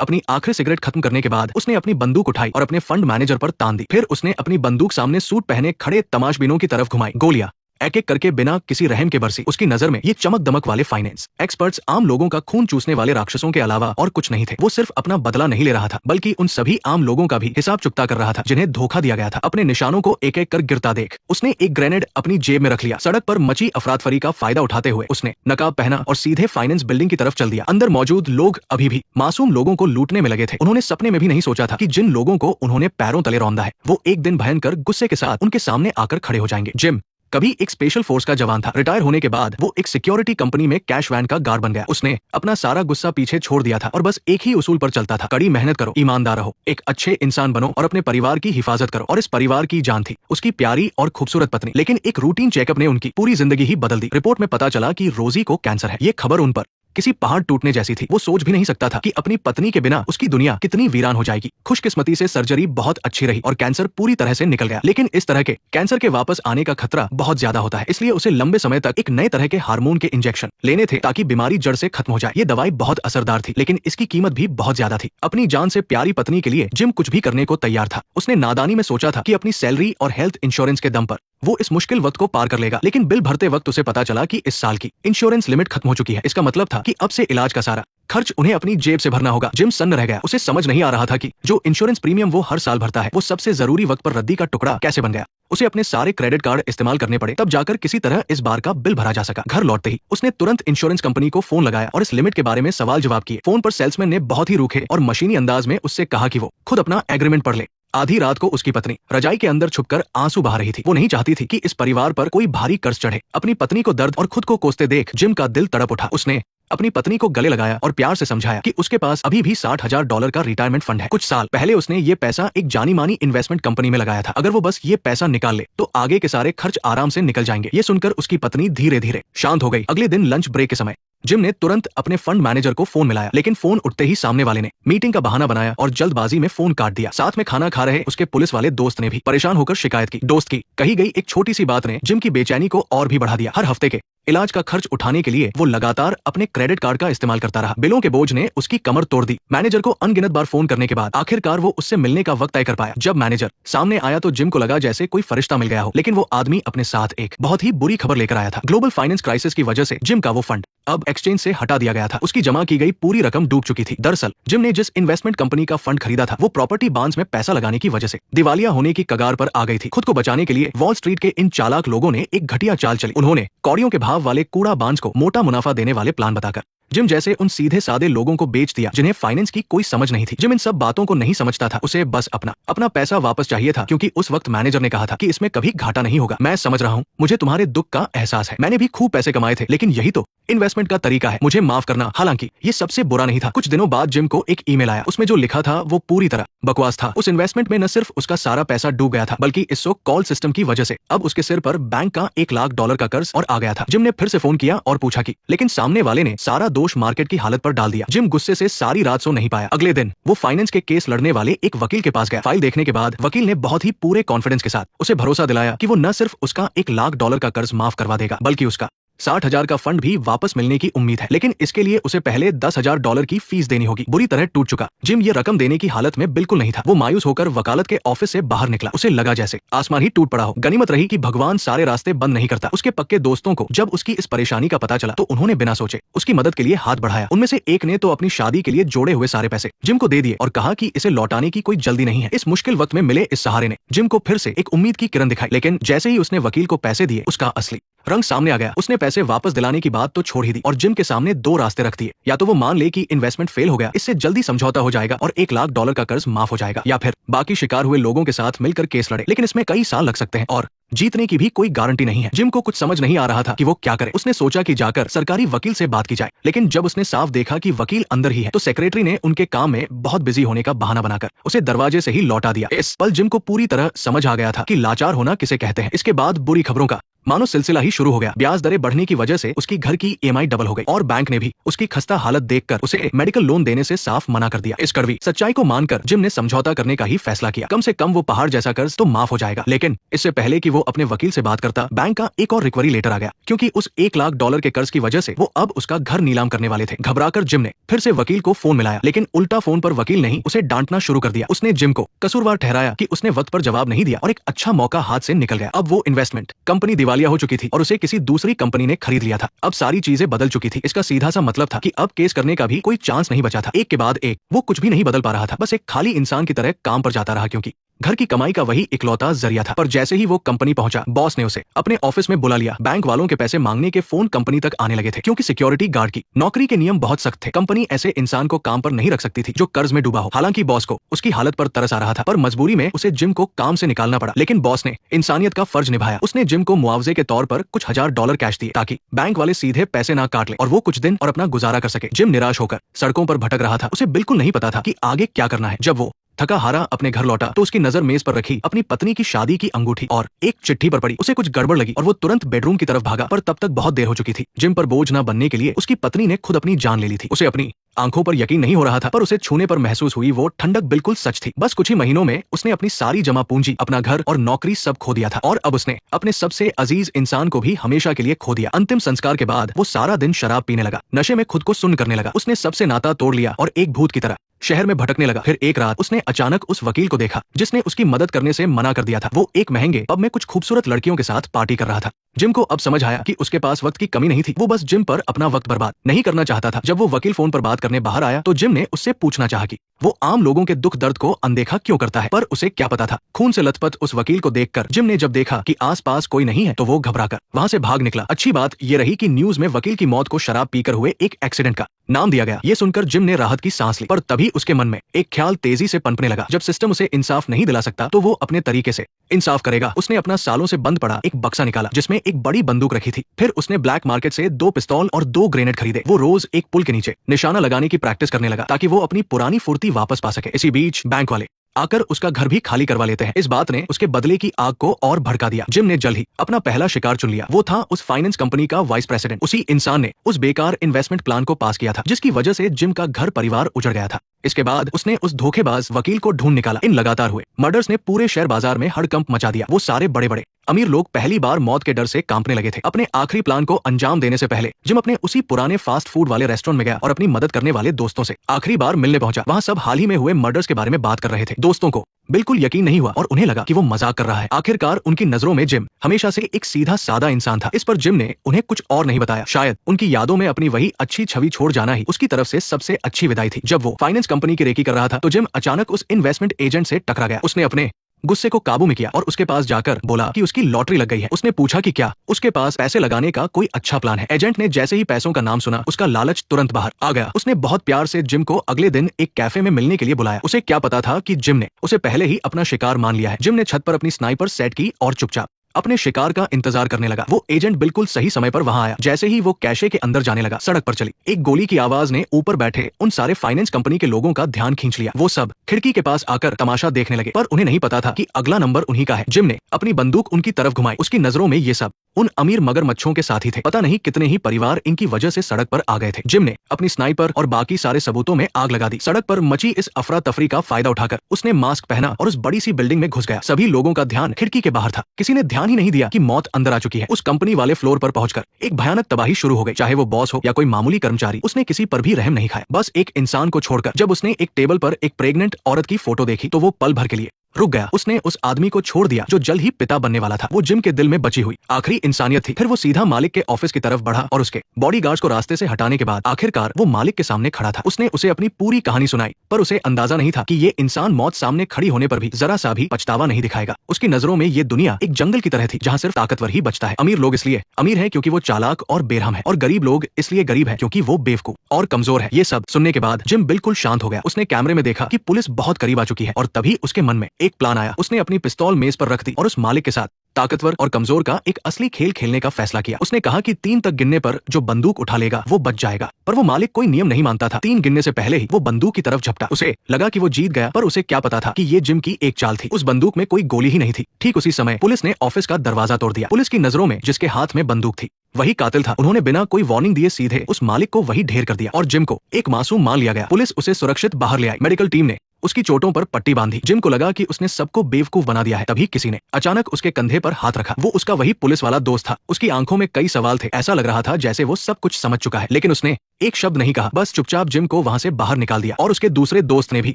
अपनी आखिरी सिगरेट खत्म करने के बाद उसने अपनी बंदूक उठाई और अपने फंड मैनेजर पर तान दी। फिर उसने अपनी बंदूक सामने सूट पहने खड़े तमाशबीनों की तरफ घुमाई। गोलियां एक एक करके बिना किसी रहम के बरसी। उसकी नजर में ये चमक दमक वाले फाइनेंस एक्सपर्ट्स आम लोगों का खून चूसने वाले राक्षसों के अलावा और कुछ नहीं थे। वो सिर्फ अपना बदला नहीं ले रहा था, बल्कि उन सभी आम लोगों का भी हिसाब चुकता कर रहा था जिन्हें धोखा दिया गया था। अपने निशानों को एक एक कर गिरता देख उसने एक ग्रेनेड अपनी जेब में रख लिया। सड़क पर मची अफरातफरी का फायदा उठाते हुए उसने नकाब पहना और सीधे फाइनेंस बिल्डिंग की तरफ चल दिया। अंदर मौजूद लोग अभी भी मासूम लोगों को लूटने में लगे थे। उन्होंने सपने में भी नहीं सोचा था कि जिन लोगों को उन्होंने पैरों तले रौंदा है वो एक दिन भयंकर गुस्से के साथ उनके सामने आकर खड़े हो जाएंगे। जिम कभी एक स्पेशल फोर्स का जवान था। रिटायर होने के बाद वो एक सिक्योरिटी कंपनी में कैश वैन का गार्ड बन गया। उसने अपना सारा गुस्सा पीछे छोड़ दिया था और बस एक ही उसूल पर चलता था, कड़ी मेहनत करो, ईमानदार रहो, एक अच्छे इंसान बनो और अपने परिवार की हिफाजत करो। और इस परिवार की जान थी उसकी प्यारी और खूबसूरत पत्नी। लेकिन एक रूटीन चेकअप ने उनकी पूरी जिंदगी ही बदल दी। रिपोर्ट में पता चला कि रोजी को कैंसर है। ये खबर उन पर किसी पहाड़ टूटने जैसी थी। वो सोच भी नहीं सकता था कि अपनी पत्नी के बिना उसकी दुनिया कितनी वीरान हो जाएगी। खुशकिस्मती से सर्जरी बहुत अच्छी रही और कैंसर पूरी तरह से निकल गया। लेकिन इस तरह के कैंसर के वापस आने का खतरा बहुत ज्यादा होता है, इसलिए उसे लंबे समय तक एक नए तरह के हार्मोन के इंजेक्शन लेने थे ताकि बीमारी जड़ से खत्म हो जाए। ये दवाई बहुत असरदार थी, लेकिन इसकी कीमत भी बहुत ज्यादा थी। अपनी जान से प्यारी पत्नी के लिए जिम कुछ भी करने को तैयार था। उसने नादानी में सोचा था कि अपनी सैलरी और हेल्थ इंश्योरेंस के दम पर वो इस मुश्किल वक्त को पार कर लेगा। लेकिन बिल भरते वक्त उसे पता चला कि इस साल की इंश्योरेंस लिमिट खत्म हो चुकी है। इसका मतलब था कि अब से इलाज का सारा खर्च उन्हें अपनी जेब से भरना होगा। जिम सन्न रह गया। उसे समझ नहीं आ रहा था कि जो इंश्योरेंस प्रीमियम वो हर साल भरता है वो सबसे जरूरी वक्त पर रद्दी का टुकड़ा कैसे बन गया। उसे अपने सारे क्रेडिट कार्ड इस्तेमाल करने पड़े, तब जाकर किसी तरह इस बार का बिल भरा जा सका। घर लौटते ही उसने तुरंत इंश्योरेंस कंपनी को फोन लगाया और इस लिमिट के बारे में सवाल जवाब किए। फोन पर सेल्समैन ने बहुत ही रूखे और मशीनी अंदाज में उससे कहा कि वो खुद अपना एग्रीमेंट पढ़ ले। आधी रात को उसकी पत्नी रजाई के अंदर छुपकर आंसू बहा रही थी। वो नहीं चाहती थी कि इस परिवार पर कोई भारी कर्ज चढ़े। अपनी पत्नी को दर्द और खुद को कोसते देख जिम का दिल तड़प उठा। उसने अपनी पत्नी को गले लगाया और प्यार से समझाया कि उसके पास अभी भी $60,000 का रिटायरमेंट फंड है। कुछ साल पहले उसने ये पैसा एक जानी मानी इन्वेस्टमेंट कंपनी में लगाया था। अगर वो बस ये पैसा निकाल ले तो आगे के सारे खर्च आराम से निकल जाएंगे। ये सुनकर उसकी पत्नी धीरे धीरे शांत हो गई। अगले दिन लंच ब्रेक के समय जिम ने तुरंत अपने फंड मैनेजर को फोन मिलाया, लेकिन फोन उठते ही सामने वाले ने मीटिंग का बहाना बनाया और जल्दबाजी में फोन काट दिया। साथ में खाना खा रहे उसके पुलिस वाले दोस्त ने भी परेशान होकर शिकायत की। दोस्त की कही गई एक छोटी सी बात ने जिम की बेचैनी को और भी बढ़ा दिया। हर हफ्ते के इलाज का खर्च उठाने के लिए वो लगातार अपने क्रेडिट कार्ड का इस्तेमाल करता रहा। बिलों के बोझ ने उसकी कमर तोड़ दी। मैनेजर को अनगिनत बार फोन करने के बाद आखिरकार वो उससे मिलने का वक्त तय कर पाया। जब मैनेजर सामने आया तो जिम को लगा जैसे कोई फरिश्ता मिल गया हो, लेकिन वो आदमी अपने साथ एक बहुत ही बुरी खबर लेकर आया था। ग्लोबल फाइनेंस क्राइसिस की वजह से जिम का वो फंड अब एक्सचेंज से हटा दिया गया था। उसकी जमा की गई पूरी रकम डूब चुकी थी। दरअसल जिम ने जिस इन्वेस्टमेंट कंपनी का फंड खरीदा था वो प्रॉपर्टी बॉन्ड्स में पैसा लगाने की वजह से दिवालिया होने की कगार पर आ गई थी। खुद को बचाने के लिए वॉल स्ट्रीट के इन चालाक लोगों ने एक घटिया चाल चली। उन्होंने कौड़ियों के भाव वाले कूड़ा बॉन्ड्स को मोटा मुनाफा देने वाले प्लान बताकर जिम जैसे उन सीधे सादे लोगों को बेच दिया जिन्हें फाइनेंस की कोई समझ नहीं थी। जिम इन सब बातों को नहीं समझता था। उसे बस अपना पैसा वापस चाहिए था, क्योंकि उस वक्त मैनेजर ने कहा था कि इसमें कभी घाटा नहीं होगा। मैं समझ रहा हूँ, मुझे तुम्हारे दुख का एहसास है। मैंने भी खूब पैसे कमाए थे, लेकिन यही तो इन्वेस्टमेंट का तरीका है, मुझे माफ करना। हालांकि ये सबसे बुरा नहीं था। कुछ दिनों बाद जिम को एक ईमेल आया। उसमें जो लिखा था वो पूरी तरह बकवास था। उस इन्वेस्टमेंट में न सिर्फ उसका सारा पैसा डूब गया था, बल्कि इस कॉल सिस्टम की वजह से अब उसके सिर पर बैंक का $1,00,000 का कर्ज और आ गया था। जिम ने फिर से फोन किया और पूछा कि, लेकिन सामने वाले ने सारा दोष मार्केट की हालत पर डाल दिया। जिम गुस्से से सारी रात सो नहीं पाया। अगले दिन वो फाइनेंस के केस लड़ने वाले एक वकील के पास गया। फाइल देखने के बाद वकील ने बहुत ही पूरे कॉन्फिडेंस के साथ उसे भरोसा दिलाया कि वो न सिर्फ उसका $1,00,000 का कर्ज माफ करवा देगा, बल्कि उसका 60,000 का फंड भी वापस मिलने की उम्मीद है। लेकिन इसके लिए उसे पहले $10,000 की फीस देनी होगी। बुरी तरह टूट चुका जिम ये रकम देने की हालत में बिल्कुल नहीं था। वो मायूस होकर वकालत के ऑफिस से बाहर निकला। उसे लगा जैसे आसमान ही टूट पड़ा हो। गनीमत रही कि भगवान सारे रास्ते बंद नहीं करता। उसके पक्के दोस्तों को जब उसकी इस परेशानी का पता चला तो उन्होंने बिना सोचे उसकी मदद के लिए हाथ बढ़ाया। उनमें से एक ने तो अपनी शादी के लिए जोड़े हुए सारे पैसे जिम को दे दिए और कहा कि इसे लौटाने की कोई जल्दी नहीं है। इस मुश्किल वक्त में मिले इस सहारे ने जिम को फिर से एक उम्मीद की किरण दिखाई। लेकिन जैसे ही उसने वकील को पैसे दिए उसका असली रंग सामने आ गया। उसने पैसे वापस दिलाने की बात तो छोड़ ही दी और जिम के सामने दो रास्ते रख दिए। या तो वो मान ले कि इन्वेस्टमेंट फेल हो गया, इससे जल्दी समझौता हो जाएगा और $1,00,000 का कर्ज माफ हो जाएगा, या फिर बाकी शिकार हुए लोगों के साथ मिलकर केस लड़े। लेकिन इसमें कई साल लग सकते हैं और जीतने की भी कोई गारंटी नहीं है। जिम को कुछ समझ नहीं आ रहा था कि वो क्या करे। उसने सोचा कि जाकर सरकारी वकील से बात की जाए, लेकिन जब उसने साफ देखा कि वकील अंदर ही है तो सेक्रेटरी ने उनके काम में बहुत बिजी होने का बहाना बनाकर उसे दरवाजे से ही लौटा दिया। इस पल जिम को पूरी तरह समझ आ गया था कि लाचार होना किसे कहते हैं। इसके बाद बुरी खबरों का मानो सिलसिला ही शुरू हो गया। ब्याज दरें बढ़ने की वजह से उसकी घर की ईएमआई डबल हो गई और बैंक ने भी उसकी खस्ता हालत देखकर उसे मेडिकल लोन देने से साफ मना कर दिया। इस कड़वी सच्चाई को मानकर जिम ने समझौता करने का ही फैसला किया। कम से कम वो पहाड़ जैसा कर्ज तो माफ हो जाएगा। लेकिन इससे पहले कि वो अपने वकील से बात करता, बैंक का एक और रिकवरी लेटर आ गया, क्योंकि उस $1 लाख के कर्ज की वजह से वो अब उसका घर नीलाम करने वाले थे। घबराकर जिम ने फिर से वकील को फोन मिलाया, लेकिन उल्टा फोन पर वकील ने ही उसे डांटना शुरू कर दिया। उसने जिम को कसूरवार ठहराया कि उसने वक्त पर जवाब नहीं दिया और एक अच्छा मौका हाथ से निकल गया। अब वो इन्वेस्टमेंट कंपनी दिवालिया हो चुकी थी और उसे किसी दूसरी कंपनी ने खरीद लिया था। अब सारी चीजें बदल चुकी थी। इसका सीधा सा मतलब था कि अब केस करने का भी कोई चांस नहीं बचा था। एक के बाद एक वो कुछ भी नहीं बदल पा रहा था, बस एक खाली इंसान की तरह काम पर जाता रहा, क्योंकि घर की कमाई का वही इकलौता जरिया था। पर जैसे ही वो कंपनी पहुंचा, बॉस ने उसे अपने ऑफिस में बुला लिया। बैंक वालों के पैसे मांगने के फोन कंपनी तक आने लगे थे, क्योंकि सिक्योरिटी गार्ड की नौकरी के नियम बहुत सख्त थे। कंपनी ऐसे इंसान को काम पर नहीं रख सकती थी जो कर्ज में डूबा हो। हालांकि बॉस को उसकी हालत पर तरस आ रहा था, पर मजबूरी में उसे जिम को काम से निकालना पड़ा। लेकिन बॉस ने इंसानियत का फर्ज निभाया। उसने जिम को मुआवजे के तौर पर कुछ $1000 कैश दिए, ताकि बैंक वाले सीधे पैसे ना काट ले और वो कुछ दिन और अपना गुजारा कर सके। जिम निराश होकर सड़कों पर भटक रहा था। उसे बिल्कुल नहीं पता था कि आगे क्या करना है। जब वो थका हारा अपने घर लौटा तो उसकी नजर मेज पर रखी अपनी पत्नी की शादी की अंगूठी और एक चिट्ठी पर पड़ी। उसे कुछ गड़बड़ लगी और वो तुरंत बेडरूम की तरफ भागा, पर तब तक बहुत देर हो चुकी थी। जिम पर बोझ न बनने के लिए उसकी पत्नी ने खुद अपनी जान ले ली थी। उसे अपनी आंखों पर यकीन नहीं हो रहा था, पर उसे छूने पर महसूस हुई वो ठंडक बिल्कुल सच थी। बस कुछ ही महीनों में उसने अपनी सारी जमा पूंजी, अपना घर और नौकरी सब खो दिया था, और अब उसने अपने सबसे अजीज इंसान को भी हमेशा के लिए खो दिया। अंतिम संस्कार के बाद वो सारा दिन शराब पीने लगा, नशे में खुद को सुन्न करने लगा। उसने सबसे नाता तोड़ लिया और एक भूत की तरह शहर में भटकने लगा। फिर एक रात उसने अचानक उस वकील को देखा जिसने उसकी मदद करने से मना कर दिया था। वो एक महंगे पब में कुछ खूबसूरत लड़कियों के साथ पार्टी कर रहा था। जिम को अब समझ आया कि उसके पास वक्त की कमी नहीं थी। वो बस जिम पर अपना वक्त बर्बाद नहीं करना चाहता था। जब वो वकील फोन पर बात करने बाहर आया तो जिम ने उससे पूछना चाहा कि वो आम लोगों के दुख दर्द को अनदेखा क्यों करता है, पर उसे क्या पता था। खून से लथपथ उस वकील को देखकर जिम ने जब देखा कि आसपास कोई नहीं है तो वो घबराकर वहां से भाग निकला। अच्छी बात ये रही कि न्यूज में वकील की मौत को शराब पीकर हुए एक एक्सीडेंट का नाम दिया गया। ये सुनकर जिम ने राहत की सांस ली, पर तभी उसके मन में एक ख्याल तेजी से पनपने लगा। जब सिस्टम उसे इंसाफ नहीं दिला सकता तो वो अपने तरीके से इंसाफ करेगा। उसने अपना सालों से बंद पड़ा एक बक्सा निकाला जिसमें एक बड़ी बंदूक रखी थी। फिर उसने ब्लैक मार्केट से 2 पिस्तौल और 2 ग्रेनेड खरीदे। वो रोज एक पुल के नीचे निशाना लगाने की प्रैक्टिस करने लगा ताकि वो अपनी पुरानी फुर्ती वापस पा सके। इसी बीच बैंक वाले आकर उसका घर भी खाली करवा लेते हैं। इस बात ने उसके बदले की आग को और भड़का दिया। जिम ने जल्द ही अपना पहला शिकार चुन लिया। वो था उस फाइनेंस कंपनी का वाइस प्रेसिडेंट। उसी इंसान ने उस बेकार इन्वेस्टमेंट प्लान को पास किया था जिसकी वजह से जिम का घर परिवार उजड़ गया था। इसके बाद उसने उस धोखेबाज वकील को ढूंढ निकाला। इन लगातार हुए मर्डर्स ने पूरे शेयर बाजार में हड़कंप मचा दिया। वो सारे बड़े बड़े अमीर लोग पहली बार मौत के डर से कांपने लगे थे। अपने आखिरी प्लान को अंजाम देने से पहले जिम अपने उसी पुराने फास्ट फूड वाले रेस्टोरेंट में गया और अपनी मदद करने वाले दोस्तों से आखिरी बार मिलने पहुंचा। वहां सब हाल ही में हुए मर्डर्स के बारे में बात कर रहे थे। दोस्तों को बिल्कुल यकीन नहीं हुआ और उन्हें लगा कि वो मजाक कर रहा है। आखिरकार उनकी नजरों में जिम हमेशा से एक सीधा सादा इंसान था। इस पर जिम ने उन्हें कुछ और नहीं बताया। शायद उनकी यादों में अपनी वही अच्छी छवि छोड़ जाना ही उसकी तरफ से सबसे अच्छी विदाई थी। जब वो फाइनेंस कंपनी की रेकी कर रहा था तो जिम अचानक उस इन्वेस्टमेंट एजेंट से टकरा गया। उसने अपने गुस्से को काबू में किया और उसके पास जाकर बोला कि उसकी लॉटरी लग गई है। उसने पूछा कि क्या उसके पास पैसे लगाने का कोई अच्छा प्लान है। एजेंट ने जैसे ही पैसों का नाम सुना उसका लालच तुरंत बाहर आ गया। उसने बहुत प्यार से जिम को अगले दिन एक कैफे में मिलने के लिए बुलाया। उसे क्या पता था कि जिम ने उसे पहले ही अपना शिकार मान लिया है। जिम ने छत पर अपनी स्नाइपर सेट की और चुपचाप अपने शिकार का इंतजार करने लगा। वो एजेंट बिल्कुल सही समय पर वहां आया। जैसे ही वो कैशे के अंदर जाने लगा, सड़क पर चली एक गोली की आवाज ने ऊपर बैठे उन सारे फाइनेंस कंपनी के लोगों का ध्यान खींच लिया। वो सब खिड़की के पास आकर तमाशा देखने लगे, पर उन्हें नहीं पता था कि अगला नंबर उन्हीं का है। जिम ने अपनी बंदूक उनकी तरफ घुमाई। उसकी नजरों में ये सब उन अमीर मगरमच्छों के साथी थे। पता नहीं कितने ही परिवार इनकी वजह से सड़क पर आ गए थे। जिम ने अपनी स्नाइपर और बाकी सारे सबूतों में आग लगा दी। सड़क पर मची इस अफरा तफरी का फायदा उठाकर उसने मास्क पहना और उस बड़ी सी बिल्डिंग में घुस गया। सभी लोगों का ध्यान खिड़की के बाहर था। किसी ने ध्यान ही नहीं दिया कि मौत अंदर आ चुकी है। उस कंपनी वाले फ्लोर पर पहुंचकर एक भयानक तबाही शुरू हो गई। चाहे वो बॉस हो या कोई मामूली कर्मचारी, उसने किसी पर भी रहम नहीं खाया। बस एक इंसान को छोड़कर। जब उसने एक टेबल पर एक प्रेग्नेंट औरत की फोटो देखी तो वो पल भर के लिए रुक गया। उसने उस आदमी को छोड़ दिया जो जल्द ही पिता बनने वाला था। वो जिम के दिल में बची हुई आखिरी इंसानियत थी। फिर वो सीधा मालिक के ऑफिस की तरफ बढ़ा और उसके बॉडीगार्ड्स को रास्ते से हटाने के बाद आखिरकार वो मालिक के सामने खड़ा था। उसने उसे अपनी पूरी कहानी सुनाई, पर उसे अंदाजा नहीं था कि ये इंसान मौत सामने खड़ी होने पर भी जरा सा भी पछतावा नहीं दिखाएगा। उसकी नजरों में ये दुनिया एक जंगल की तरह थी जहाँ सिर्फ ताकतवर ही बचता है। अमीर लोग इसलिए अमीर है क्योंकि वो चालाक और बेरहम है, और गरीब लोग इसलिए गरीब है क्योंकि वो बेवकूफ और कमजोर है। ये सब सुनने के बाद जिम बिल्कुल शांत हो गया। उसने कैमरे में देखा कि पुलिस बहुत करीब आ चुकी है और तभी उसके मन में एक प्लान आया। उसने अपनी पिस्तौल मेज पर रख दी और उस मालिक के साथ ताकतवर और कमजोर का एक असली खेल खेलने का फैसला किया। उसने कहा कि 3 तक गिनने पर जो बंदूक उठा लेगा वो बच जाएगा। पर वो मालिक कोई नियम नहीं मानता था। 3 गिनने से पहले ही वो बंदूक की तरफ झपटा। उसे लगा कि वो जीत गया, पर उसे क्या पता था कि ये जिम की एक चाल थी। उस बंदूक में कोई गोली ही नहीं थी। ठीक उसी समय पुलिस ने ऑफिस का दरवाजा तोड़ दिया। पुलिस की नजरों में जिसके हाथ में बंदूक थी वही कातिल था। उन्होंने बिना कोई वार्निंग दिए सीधे उस मालिक को वही ढेर कर दिया और जिम को एक मासूम मान लिया गया। पुलिस उसे सुरक्षित बाहर ले आई। मेडिकल टीम ने उसकी चोटों पर पट्टी बांधी। जिम को लगा कि उसने सबको बेवकूफ बना दिया है। तभी किसी ने अचानक उसके कंधे पर हाथ रखा। वो उसका वही पुलिस वाला दोस्त था। उसकी आंखों में कई सवाल थे। ऐसा लग रहा था जैसे वो सब कुछ समझ चुका है, लेकिन उसने एक शब्द नहीं कहा, बस चुपचाप जिम को वहां से बाहर निकाल दिया। और उसके दूसरे दोस्त ने भी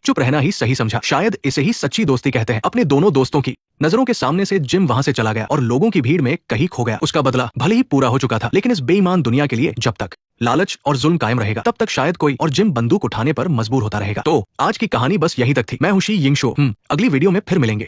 चुप रहना ही सही समझा। शायद इसे ही सच्ची दोस्ती कहते हैं। अपने दोनों दोस्तों की नजरों के सामने से जिम वहां से चला गया और लोगों की भीड़ में कहीं खो गया। उसका बदला भले ही पूरा हो चुका था, लेकिन इस बेईमान दुनिया के लिए जब तक लालच और जुल्म कायम रहेगा तब तक शायद कोई और जिम बंदूक उठाने पर मजबूर होता रहेगा। तो आज की कहानी बस यहीं तक थी। मैं हूं शी यिंगशो। अगली वीडियो में फिर मिलेंगे।